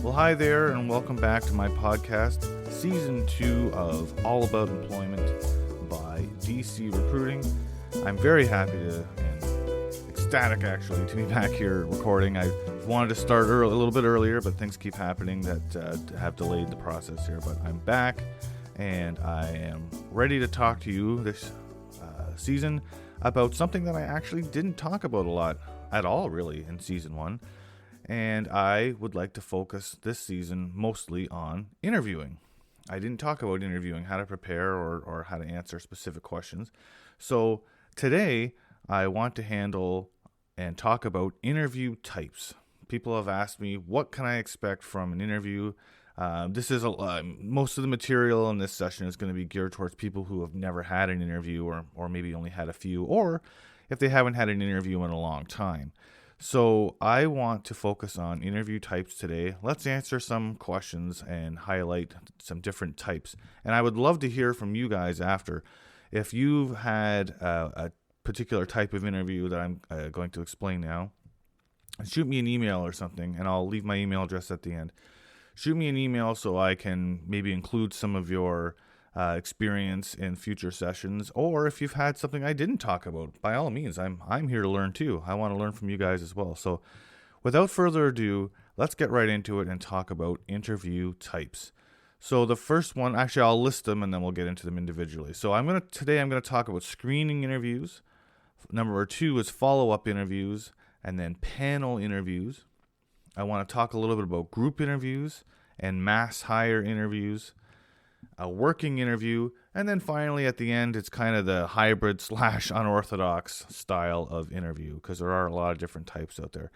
Well, hi there, and welcome back to my podcast, Season 2 of All About Employment by DC Recruiting. I'm very happy and ecstatic, actually, to be back here recording. I wanted to start a little bit earlier, but things keep happening that have delayed the process here. But I'm back, and I am ready to talk to you this season about something that I actually didn't talk about a lot at all, really, in Season 1. And I would like to focus this season mostly on interviewing. I didn't talk about interviewing, how to prepare or how to answer specific questions. So today I want to handle and talk about interview types. People have asked me, what can I expect from an interview? This is most of the material in this session is going to be geared towards people who have never had an interview or maybe only had a few, or if they haven't had an interview in a long time. So I want to focus on interview types today. Let's answer some questions and highlight some different types. And I would love to hear from you guys after. If you've had a particular type of interview that I'm going to explain now, shoot me an email or something, and I'll leave my email address at the end. Shoot me an email so I can maybe include some of your experience in future sessions, or if you've had something I didn't talk about, by all means, I'm here to learn too. I want to learn from you guys as well. So without further ado, let's get right into it and talk about interview types. So the first one, actually I'll list them and then we'll get into them individually. So today I'm going to talk about screening interviews. Number 2 is follow-up interviews, and then panel interviews. I want to talk a little bit about group interviews and mass hire interviews, a working interview, and then finally at the end it's kind of the hybrid / unorthodox style of interview, because there are a lot of different types out there.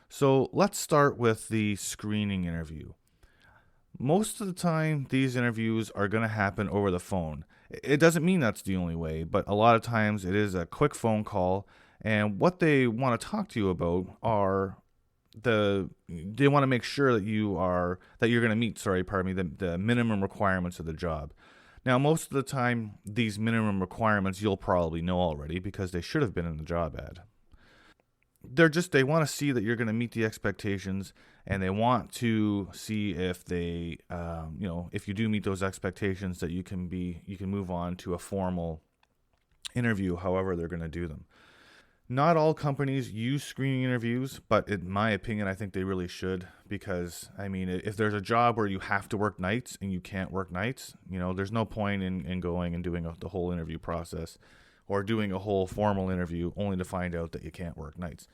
So let's start with the screening interview. Most of the time these interviews are going to happen over the phone. It doesn't mean that's the only way, but a lot of times it is a quick phone call, and what they want to talk to you about are they want to make sure that you're going to meet, the minimum requirements of the job. Now, most of the time, these minimum requirements you'll probably know already because they should have been in the job ad. They want to see that you're going to meet the expectations, and they want to see if if you do meet those expectations, that you can move on to a formal interview, however they're going to do them. Not all companies use screening interviews, but in my opinion, I think they really should, because, if there's a job where you have to work nights and you can't work nights, there's no point in going and doing the whole interview process or doing a whole formal interview only to find out that you can't work nights.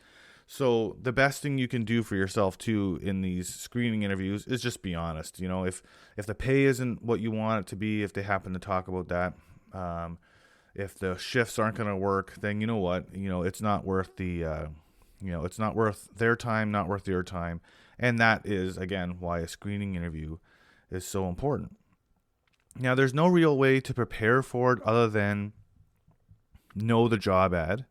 So the best thing you can do for yourself, too, in these screening interviews is just be honest. If the pay isn't what you want it to be, if they happen to talk about that, if the shifts aren't going to work, then you know what? It's not worth it's not worth their time, not worth your time. And that is, again, why a screening interview is so important. Now, there's no real way to prepare for it other than know the job ad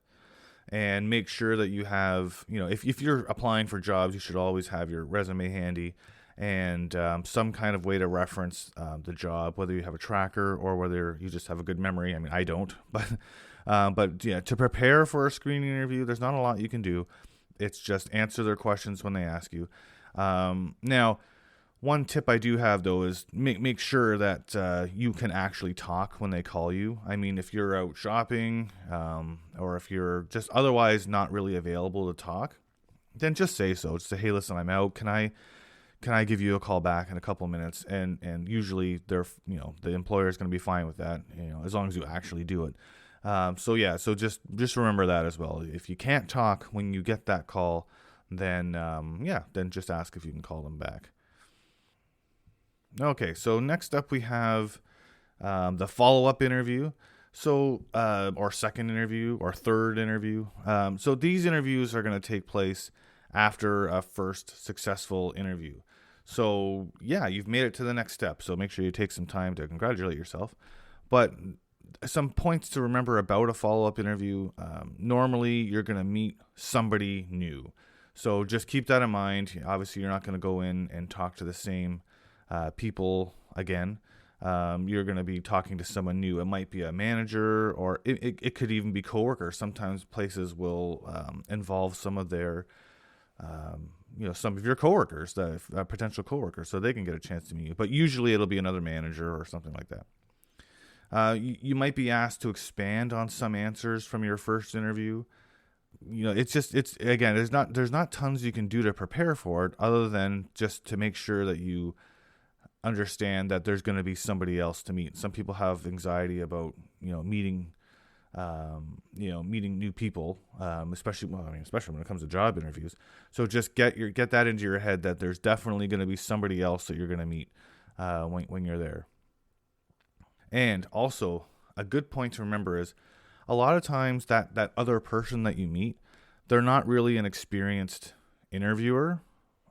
and make sure that you have, if you're applying for jobs, you should always have your resume handy and some kind of way to reference the job, whether you have a tracker or whether you just have a good memory. I don't, but yeah, to prepare for a screening interview, there's not a lot you can do. It's just answer their questions when they ask you. Now, one tip I do have, though, is make sure that you can actually talk when they call you. If you're out shopping or if you're just otherwise not really available to talk, then just say so. Just say, hey, listen, I'm out. Can I give you a call back in a couple of minutes? And usually the employer is going to be fine with that, as long as you actually do it. So just remember that as well. If you can't talk when you get that call, then just ask if you can call them back. Okay, so next up we have the follow-up interview. So, or second interview or third interview. So these interviews are going to take place after a first successful interview. So yeah, you've made it to the next step. So make sure you take some time to congratulate yourself. But some points to remember about a follow-up interview. Normally you're going to meet somebody new. So just keep that in mind. Obviously you're not going to go in and talk to the same people again. You're going to be talking to someone new. It might be a manager, or it could even be coworkers. Sometimes places will involve some of their some of your coworkers, the potential coworkers, so they can get a chance to meet you. But usually it'll be another manager or something like that. You might be asked to expand on some answers from your first interview. It's again, there's not tons you can do to prepare for it, other than just to make sure that you understand that there's going to be somebody else to meet. Some people have anxiety about meeting new people, especially when it comes to job interviews. So just get that into your head that there's definitely going to be somebody else that you're going to meet when you're there. And also, a good point to remember is a lot of times that other person that you meet, they're not really an experienced interviewer.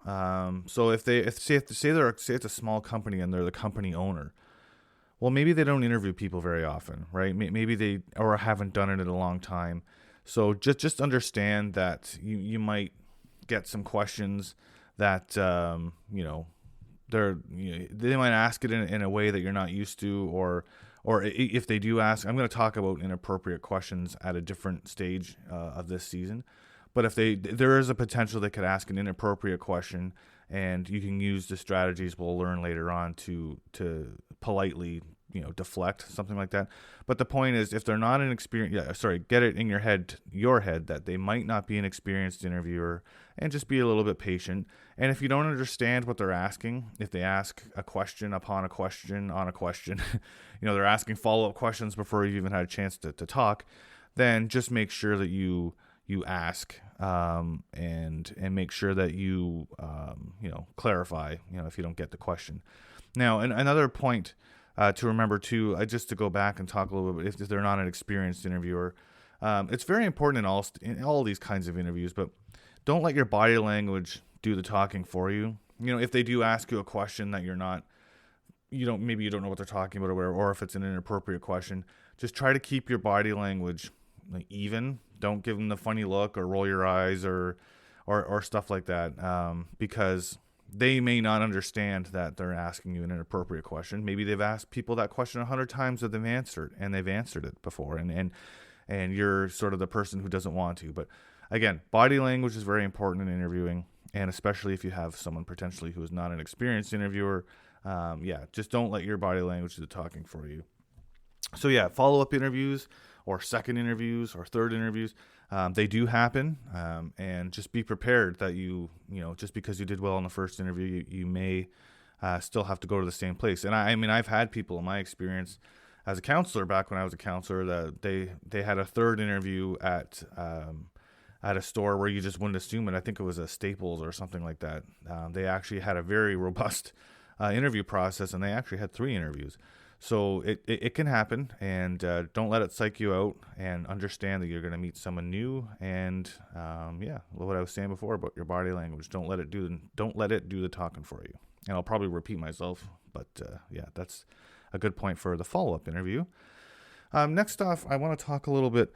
So if it's a small company and they're the company owner, well, maybe they don't interview people very often, right? Maybe they or haven't done it in a long time. So just understand that you might get some questions that they might ask it in a way that you're not used to, or if they do ask, I'm going to talk about inappropriate questions at a different stage of this season. But if there is a potential they could ask an inappropriate question, and you can use the strategies we'll learn later on to politely deflect, something like that. But the point is, if they're not an experienced, get it in your head that they might not be an experienced interviewer, and just be a little bit patient. And if you don't understand what they're asking, if they ask a question upon a question on a question, they're asking follow-up questions before you've even had a chance to talk, then just make sure that you ask and make sure that you clarify if you don't get the question. Now, another point to remember too, just to go back and talk a little bit, if they're not an experienced interviewer, it's very important in all these kinds of interviews, but don't let your body language do the talking for you. If they do ask you a question that maybe you don't know what they're talking about or whatever, or if it's an inappropriate question, just try to keep your body language even. Don't give them the funny look or roll your eyes or stuff like that, because they may not understand that they're asking you an inappropriate question. Maybe they've asked people that question 100 times that they've answered it before, and you're sort of the person who doesn't want to. But again, body language is very important in interviewing, and especially if you have someone potentially who is not an experienced interviewer. Just don't let your body language do the talking for you. So follow-up interviews or second interviews or third interviews, they do happen, and just be prepared that just because you did well in the first interview, you may still have to go to the same place. And I've had people in my experience as a counselor, back when I was a counselor, that they had a third interview at a store where you just wouldn't assume it. I think it was a Staples or something like that. They actually had a very robust interview process, and they actually had 3 interviews. So it can happen, and don't let it psych you out, and understand that you're going to meet someone new. And what I was saying before about your body language, don't let it do the talking for you. And I'll probably repeat myself, but that's a good point for the follow-up interview. Next off, I want to talk a little bit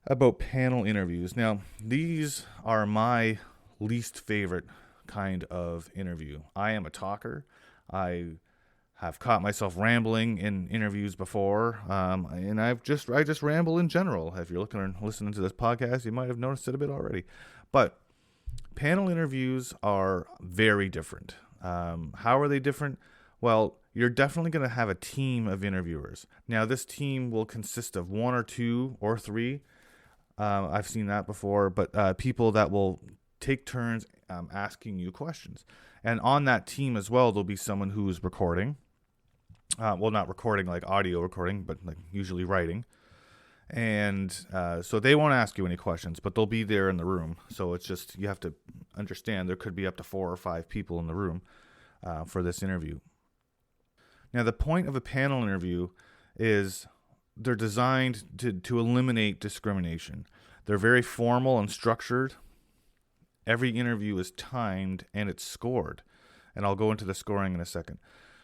about panel interviews. Now, these are my least favorite kind of interview. I am a talker. I have caught myself rambling in interviews before, and I just ramble in general. If you're listening to this podcast, you might have noticed it a bit already. But panel interviews are very different. How are they different? Well, you're definitely going to have a team of interviewers. Now, this team will consist of 1 or 2 or 3. I've seen that before, but people that will take turns asking you questions. And on that team as well, there'll be someone who is recording. Not recording like audio recording, but like usually writing. And so they won't ask you any questions, but they'll be there in the room. So it's just, you have to understand there could be up to 4 or 5 people in the room for this interview. Now, the point of a panel interview is they're designed to eliminate discrimination. They're very formal and structured. Every interview is timed and it's scored. And I'll go into the scoring in a second.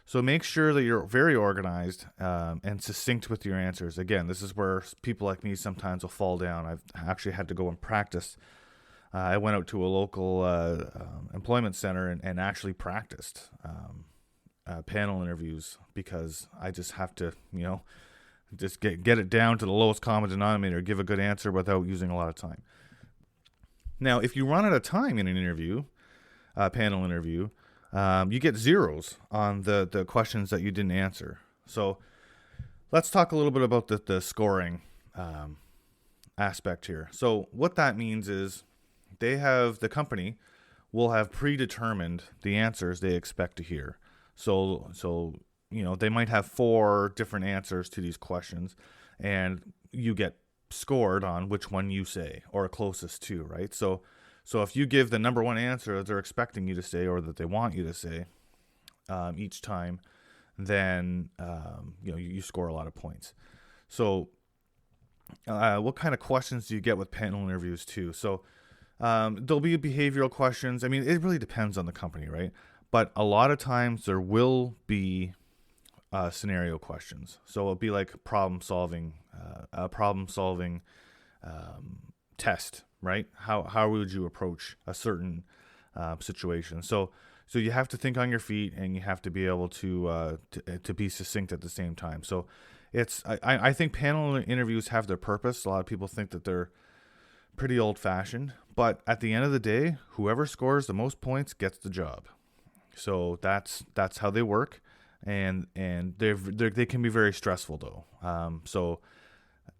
So make sure that you're very organized and succinct with your answers. Again, this is where people like me sometimes will fall down. I've actually had to go and practice. I went out to a local employment center and actually practiced panel interviews, because I just have to, just get it down to the lowest common denominator, give a good answer without using a lot of time. Now, if you run out of time in an interview, panel interview, you get zeros on the questions that you didn't answer. So let's talk a little bit about the scoring aspect here. So what that means is the company will have predetermined the answers they expect to hear. So they might have 4 different answers to these questions, and you get scored on which one you say or closest to, right? So if you give the number one answer that they're expecting you to say or that they want you to say each time, then you score a lot of points. So what kind of questions do you get with panel interviews too? So there'll be behavioral questions. I mean, it really depends on the company, right? But a lot of times there will be scenario questions. So it'll be like a problem solving test, right? How would you approach a certain situation? So you have to think on your feet, and you have to be able to be succinct at the same time. So I think panel interviews have their purpose. A lot of people think that they're pretty old-fashioned, but at the end of the day, whoever scores the most points gets the job. So that's how they work, and they can be very stressful though.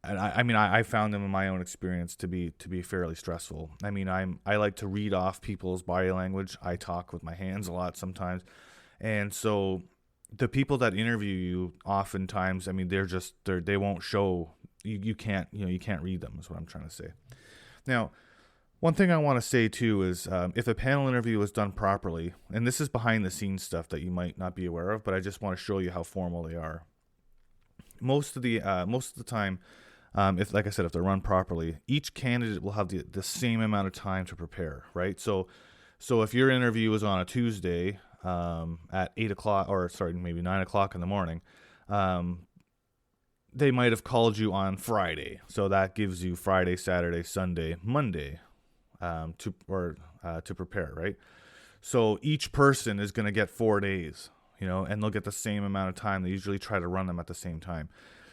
I found them in my own experience to be fairly stressful. I mean, I like to read off people's body language. I talk with my hands a lot sometimes, and so the people that interview you oftentimes, I mean, they won't show you can't read them, is what I'm trying to say. Now, one thing I want to say too is if a panel interview is done properly, and this is behind the scenes stuff that you might not be aware of, but I just want to show you how formal they are. Most of the time, if they're run properly, each candidate will have the same amount of time to prepare, right? So if your interview is on a Tuesday at 8 o'clock, or maybe 9 o'clock in the morning, they might have called you on Friday. So that gives you Friday, Saturday, Sunday, Monday to prepare, right? So each person is going to get 4 days, and they'll get the same amount of time. They usually try to run them at the same time.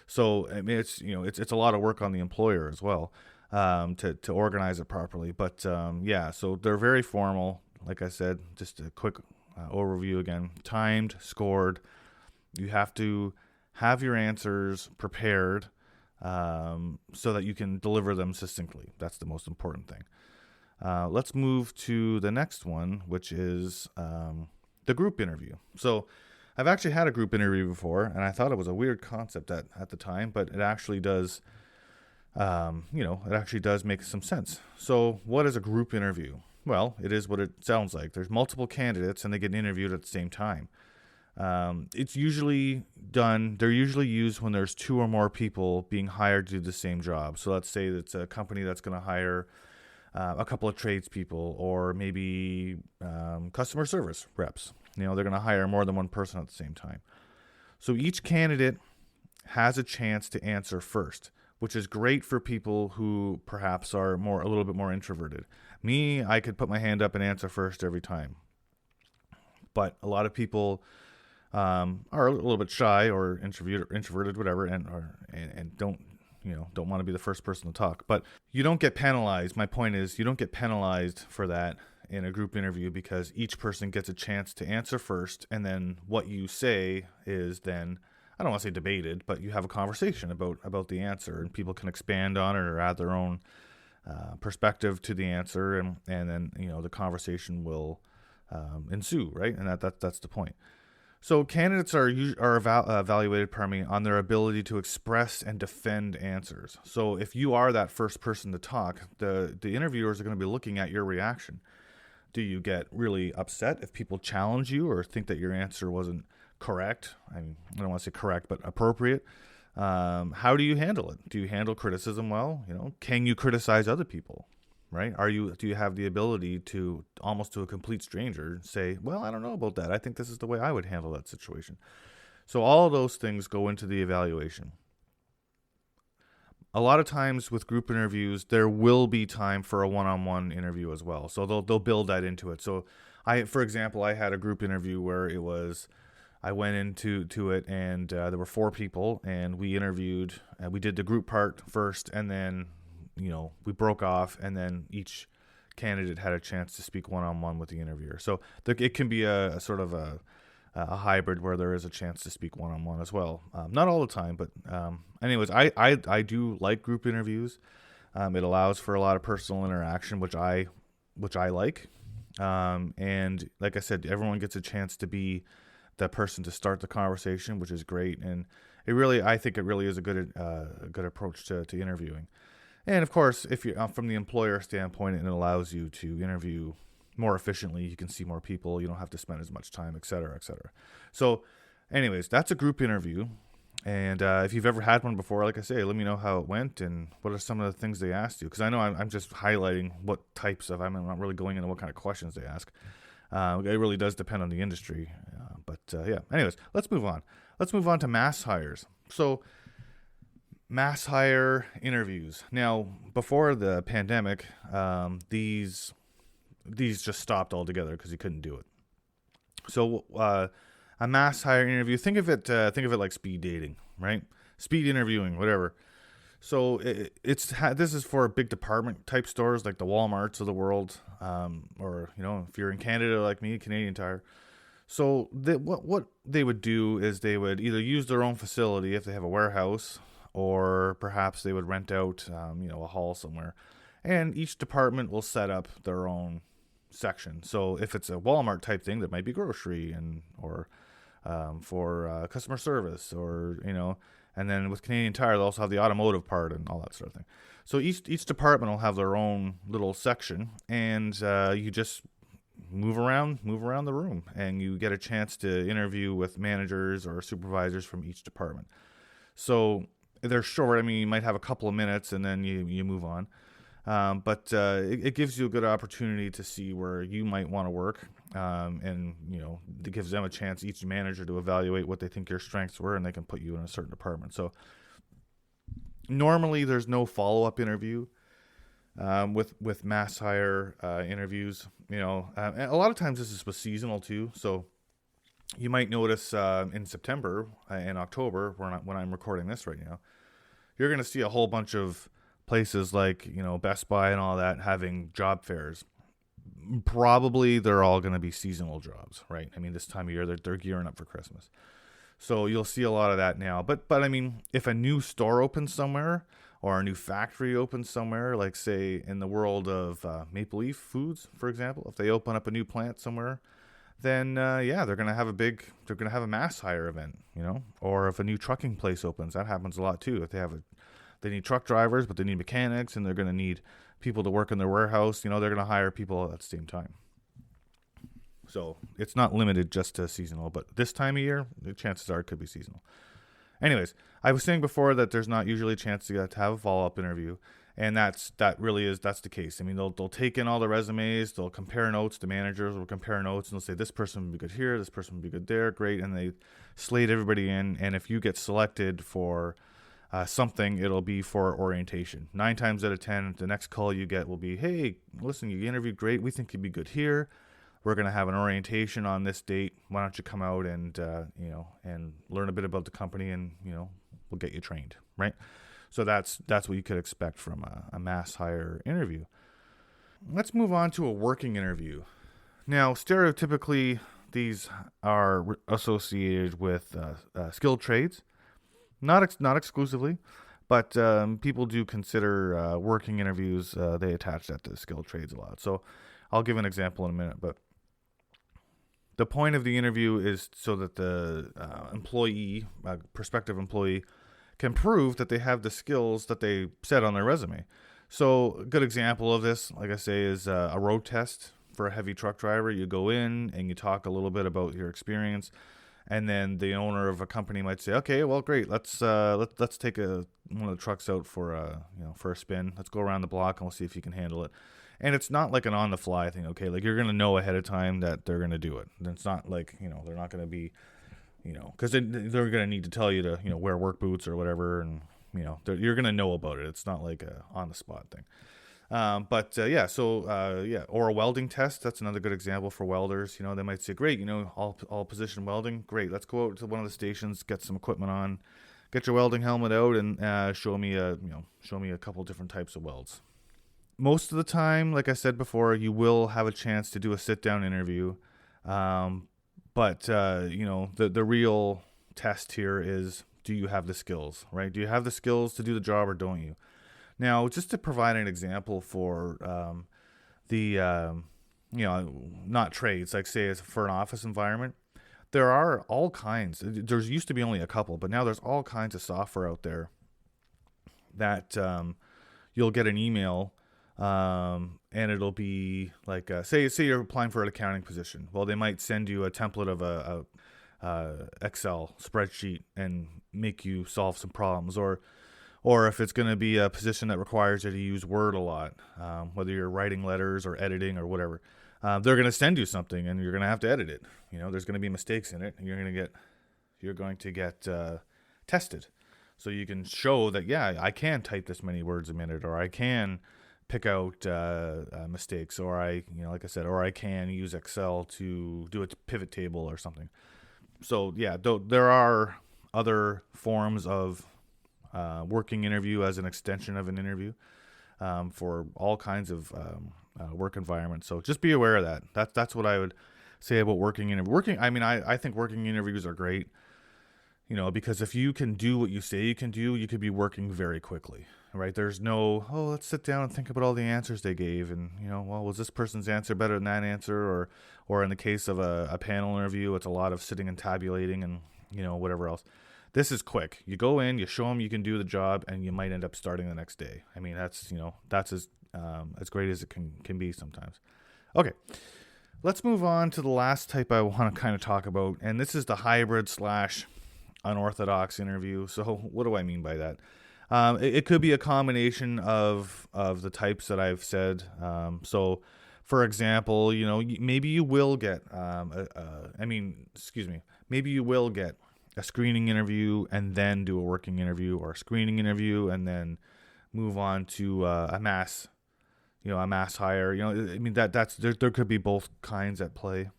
So I mean, it's a lot of work on the employer as well to organize it properly. But so they're very formal. Like I said, just a quick overview again: timed, scored. You have to have your answers prepared so that you can deliver them succinctly. That's the most important thing. Let's move to the next one, which is the group interview. So I've actually had a group interview before, and I thought it was a weird concept at the time, but it actually does, make some sense. So what is a group interview? Well, it is what it sounds like. There's multiple candidates, and they get interviewed at the same time. They're usually used when there's 2 or more people being hired to do the same job. So let's say it's a company that's going to hire a couple of tradespeople, or maybe customer service reps. They're going to hire more than one person at the same time. So each candidate has a chance to answer first, which is great for people who perhaps are a little bit more introverted. Me, I could put my hand up and answer first every time. But a lot of people are a little bit shy or introverted, whatever, and don't want to be the first person to talk. But you don't get penalized. My point is, you don't get penalized for that in a group interview, because each person gets a chance to answer first, and then what you say is then, I don't want to say debated, but you have a conversation about the answer, and people can expand on it or add their own perspective to the answer, and then the conversation will ensue, right? And that's the point. So candidates are evaluated, on their ability to express and defend answers. So if you are that first person to talk, the interviewers are going to be looking at your reaction. Do you get really upset if people challenge you or think that your answer wasn't correct? I don't want to say correct, but appropriate. How do you handle it? Do you handle criticism well? Can you criticize other people? Right? Do you have the ability to, almost to a complete stranger, say, well, I don't know about that. I think this is the way I would handle that situation. So all of those things go into the evaluation. A lot of times with group interviews, there will be time for a one-on-one interview as well. So they'll build that into it. So for example, I had a group interview where I went into it, and there were 4 people, and we interviewed, we did the group part first, and then we broke off, and then each candidate had a chance to speak one-on-one with the interviewer. So it can be a sort of a hybrid where there is a chance to speak one-on-one as well. Not all the time, but anyways, I do like group interviews. It allows for a lot of personal interaction, which I like. And like I said, everyone gets a chance to be the person to start the conversation, which is great. And I think it really is a good approach to interviewing. And of course, if you from the employer standpoint, it allows you to interview more efficiently. You can see more people. You don't have to spend as much time, et cetera, et cetera. So anyways, that's a group interview. And if you've ever had one before, like I say, let me know how it went and what are some of the things they asked you. Because I know I'm just highlighting what types of, I'm not really going into what kind of questions they ask. It really does depend on the industry. Yeah, anyways, let's move on. Let's move on to mass hires. So mass hire interviews. Now, before the pandemic, these just stopped altogether because you couldn't do it. So a mass hire interview, think of it like speed dating, right? Speed interviewing, whatever. So this is for big department type stores like the Walmarts of the world, or if you're in Canada like me, Canadian Tire. So what they would do is they would either use their own facility if they have a warehouse, or perhaps they would rent out a hall somewhere, and each department will set up their own section. So if it's a Walmart type thing, that might be grocery or for customer service, or and then with Canadian Tire, they'll also have the automotive part and all that sort of thing. So each department will have their own little section, and you just move around the room, and you get a chance to interview with managers or supervisors from each department. So they're short. I mean, you might have a couple of minutes, and then you move on. But it gives you a good opportunity to see where you might want to work, and it gives them a chance, each manager, to evaluate what they think your strengths were, and they can put you in a certain department. So normally there's no follow-up interview with mass hire interviews. And a lot of times this is seasonal too. So you might notice in September and October, when I'm recording this right now, you're going to see a whole bunch of places like Best Buy and all that having job fairs. Probably they're all going to be seasonal jobs, right? I mean, this time of year they're gearing up for Christmas, so you'll see a lot of that now. But I mean, if a new store opens somewhere, or a new factory opens somewhere, like say in the world of Maple Leaf Foods, for example, if they open up a new plant somewhere, then they're going to have a mass hire event, or if a new trucking place opens, that happens a lot too. If they need truck drivers, but they need mechanics, and they're going to need people to work in their warehouse. They're going to hire people at the same time. So it's not limited just to seasonal, but this time of year, the chances are it could be seasonal. Anyways, I was saying before that there's not usually a chance to have a follow-up interview, and that's the case. I mean, they'll take in all the resumes, they'll compare notes, the managers will compare notes, and they'll say, this person would be good here, this person would be good there, great, and they slate everybody in, and if you get selected for something, it'll be for orientation. 9 times out of 10, the next call you get will be, hey, listen, you interviewed great. We think you'd be good here. We're going to have an orientation on this date. Why don't you come out and and learn a bit about the company, and we'll get you trained, right? So that's what you could expect from a mass hire interview. Let's move on to a working interview. Now, stereotypically, these are associated with skilled trades. Not exclusively, but people do consider working interviews, they attach that to skilled trades a lot. So I'll give an example in a minute, but the point of the interview is so that the prospective employee, can prove that they have the skills that they said on their resume. So a good example of this, like I say, is a road test for a heavy truck driver. You go in and you talk a little bit about your experience. And then the owner of a company might say, "Okay, well, great. Let's take one of the trucks out for a spin. Let's go around the block and we'll see if you can handle it." And it's not like an on the fly thing. Okay, like you're gonna know ahead of time that they're gonna do it. And it's not like they're not gonna be because they're gonna need to tell you to wear work boots or whatever, and you're gonna know about it. It's not like a on the spot thing. Or a welding test. That's another good example for welders. They might say, great, all position welding. Great. Let's go out to one of the stations, get some equipment on, get your welding helmet out, and show me a couple different types of welds. Most of the time, like I said before, you will have a chance to do a sit-down interview. Um, but the real test here is, do you have the skills, right? Do you have the skills to do the job, or don't you? Now, just to provide an example for the not trades, like say it's for an office environment, there are all kinds. There's used to be only a couple, but now there's all kinds of software out there that you'll get an email, and it'll be like, say you're applying for an accounting position. Well, they might send you a template of a Excel spreadsheet and make you solve some problems, or if it's going to be a position that requires you to use Word a lot, whether you're writing letters or editing or whatever, they're going to send you something and you're going to have to edit it. There's going to be mistakes in it, and you're going to get tested. So you can show that, yeah, I can type this many words a minute, or I can pick out mistakes, or like I said, or I can use Excel to do a pivot table or something. So yeah, there are other forms of working interview as an extension of an interview for all kinds of work environments. So just be aware of that. That's what I would say about working interview. I think working interviews are great. Because if you can do what you say you can do, you could be working very quickly, right? There's no, let's sit down and think about all the answers they gave. And, was this person's answer better than that answer? Or in the case of a panel interview, it's a lot of sitting and tabulating and, whatever else. This is quick. You go in, you show them you can do the job, and you might end up starting the next day. I mean, that's as great as it can be sometimes. Okay. Let's move on to the last type I want to kind of talk about. And this is the hybrid / unorthodox interview. So what do I mean by that? It could be a combination of the types that I've said. So, for example, maybe you will get, maybe you will get a screening interview and then do a working interview, or a screening interview and then move on to a mass hire. There could be both kinds at play.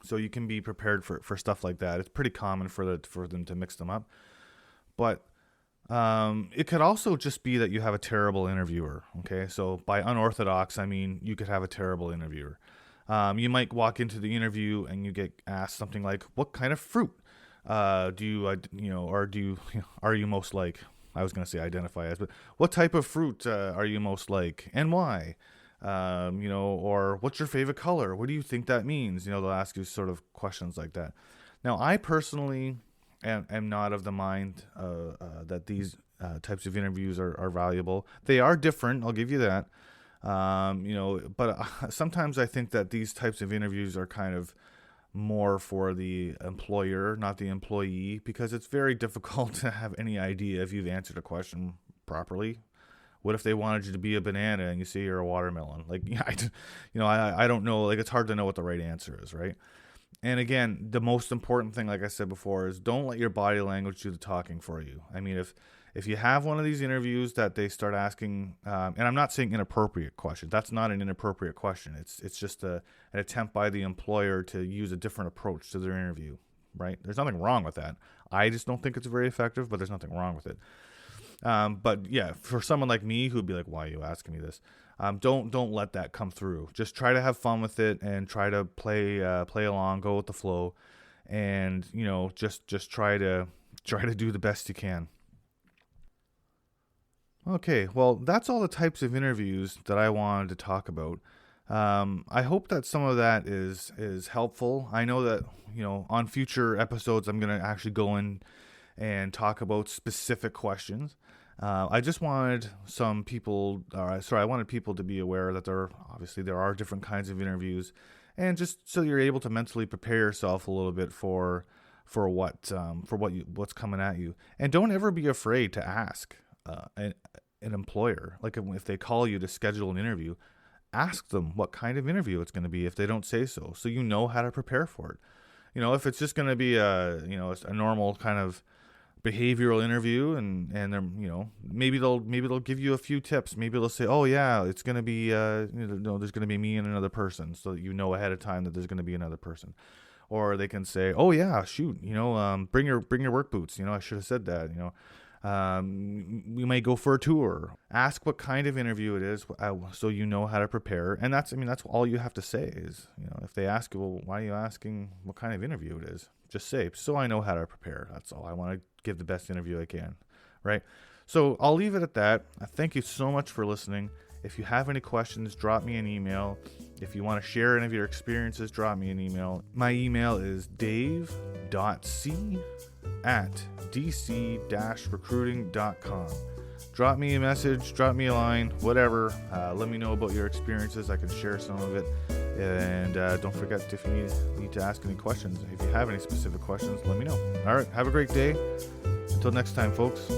So you can be prepared for stuff like that. It's pretty common for them to mix them up. But it could also just be that you have a terrible interviewer. Okay, so by unorthodox, I mean you could have a terrible interviewer. You might walk into the interview and you get asked something like, "What kind of fruit are you most like?" I was going to say identify as, but what type of fruit are you most like, and why? Or what's your favorite color? What do you think that means? They'll ask you sort of questions like that. Now, I personally am not of the mind that these types of interviews are valuable. They are different, I'll give you that. But sometimes I think that these types of interviews are kind of more for the employer, not the employee, because it's very difficult to have any idea if you've answered a question properly. What if they wanted you to be a banana and you say you're a watermelon? I don't know. Like, it's hard to know what the right answer is, right? And again, the most important thing, like I said before, is don't let your body language do the talking for you. I mean, if you have one of these interviews that they start asking, and I'm not saying inappropriate questions. That's not an inappropriate question. It's just an attempt by the employer to use a different approach to their interview, right? There's nothing wrong with that. I just don't think it's very effective, but there's nothing wrong with it. But yeah, for someone like me who'd be like, "Why are you asking me this?" Don't let that come through. Just try to have fun with it and try to play along, go with the flow, and just try to do the best you can. Okay, well, that's all the types of interviews that I wanted to talk about. I hope that some of that is helpful. I know that on future episodes I'm going to actually go in and talk about specific questions. I just wanted I wanted people to be aware that there are different kinds of interviews, and just so you're able to mentally prepare yourself a little bit for what's coming at you. And don't ever be afraid to ask an employer, like if they call you to schedule an interview, ask them what kind of interview it's going to be if they don't say so you know how to prepare for it. If it's just going to be a normal kind of behavioral interview, and they're maybe they'll give you a few tips. Maybe they'll say, "Oh yeah, it's going to be there's going to be me and another person," so that you know ahead of time that there's going to be another person. Or they can say, "Oh yeah, shoot, bring your work boots." I should have said that. We may go for a tour. Ask what kind of interview it is, so you know how to prepare. And that's all you have to say is, if they ask you, well, why are you asking what kind of interview it is? Just say, so I know how to prepare. That's all. I want to give the best interview I can, right? So I'll leave it at that. Thank you so much for listening. If you have any questions, drop me an email. If you want to share any of your experiences, drop me an email. My email is dave.c at dc-recruiting.com. Drop me a message, drop me a line, whatever. Let me know about your experiences. I can share some of it. And don't forget, if you need to ask any questions, if you have any specific questions, let me know. All right, have a great day. Until next time, folks.